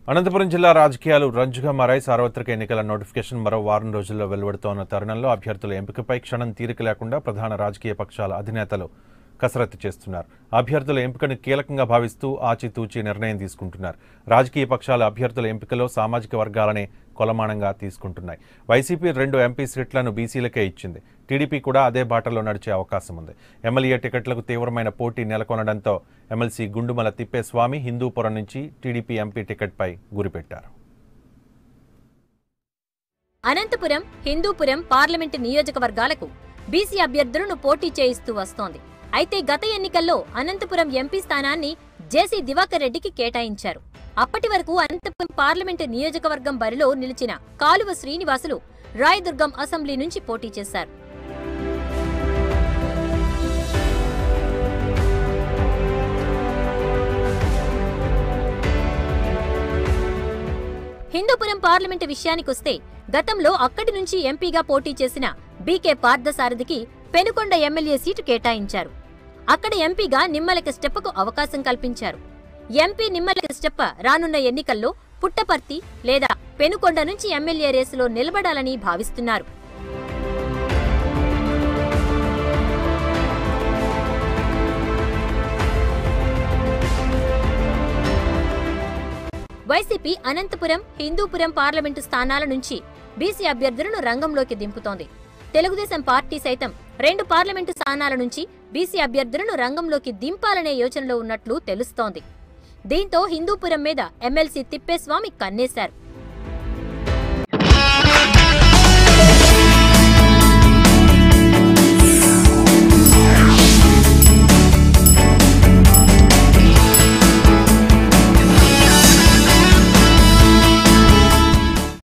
అనంతపురం జిల్లా రాజకీయాలు రంజుగా మారాయి. సార్వత్రిక ఎన్నికల నోటిఫికేషన్ మరో వారం రోజుల్లో వెలువడుతోన్న తరుణంలో అభ్యర్థుల ఎంపికపై క్షణం తీరిక లేకుండా ప్రధాన రాజకీయ పక్షాల అధినేతలు కసరత్తు చేస్తున్నారు. అభ్యర్థుల ఎంపికను కీలకంగా భావిస్తూ ఆచితూచి నిర్ణయం తీసుకుంటున్నారు. రాజకీయ పక్షాల అభ్యర్థుల ఎంపికలో సామాజిక వర్గాలనే కొలమానంగా తీసుకుంటున్నాయి. వైసీపీ 2 ఎంపీ సీట్లను బీసీలకే ఇచ్చింది. టీడీపీ కూడా అదే బాటలో నడిచే అవకాశం ఉంది. ఎమ్మెల్యే టికెట్లకు తీవ్రమైన పోటీ నెలకొనడంతో ఎమ్మెల్సీ గుండుమల తిప్పేస్వామి హిందూపురం నుంచి టీడీపీ ఎంపీ టికెట్పై గురిపెట్టారు. అనంతపురం, హిందూపురం పార్లమెంటు నియోజకవర్గాలకు బీసీ అభ్యర్థులను పోటీ చేయిస్తూ వస్తోంది. అయితే గత ఎన్నికల్లో అనంతపురం ఎంపీ స్థానాన్ని జేసీ దివాకర్ రెడ్డికి కేటాయించారు. అప్పటి వరకు అనంతపురం పార్లమెంటు నియోజకవర్గం బరిలో నిలిచిన కాలువ శ్రీనివాసులు రాయదుర్గం అసెంబ్లీ నుంచి పోటీ చేశారు. హిందూపురం పార్లమెంటు విషయానికొస్తే గతంలో అక్కడి నుంచి ఎంపీగా పోటీ చేసిన బీకే పార్థసారథికి పెనుకొండ ఎమ్మెల్యే సీటు కేటాయించారు. అక్కడ ఎంపీగా నిమ్మల కిష్టప్పకు అవకాశం కల్పించారు. ఎంపీ నిమ్మల కిష్టప్ప రానున్న ఎన్నికల్లో పుట్టపర్తి లేదా పెనుకొండ నుంచి ఎమ్మెల్యే రేసులో నిలబడాలని భావిస్తున్నారు. వైసీపీ అనంతపురం, హిందూపురం పార్లమెంటు స్థానాల నుంచి బీసీ అభ్యర్థులను రంగంలోకి దింపుతోంది. తెలుగుదేశం పార్టీ సైతం 2 పార్లమెంటు స్థానాల నుంచి బీసీ అభ్యర్థులను రంగంలోకి దింపాలనే యోచనలో ఉన్నట్లు తెలుస్తోంది. దీంతో హిందూపురం మీద ఎమ్మెల్సీ తిప్పేస్వామి కన్నేశారు.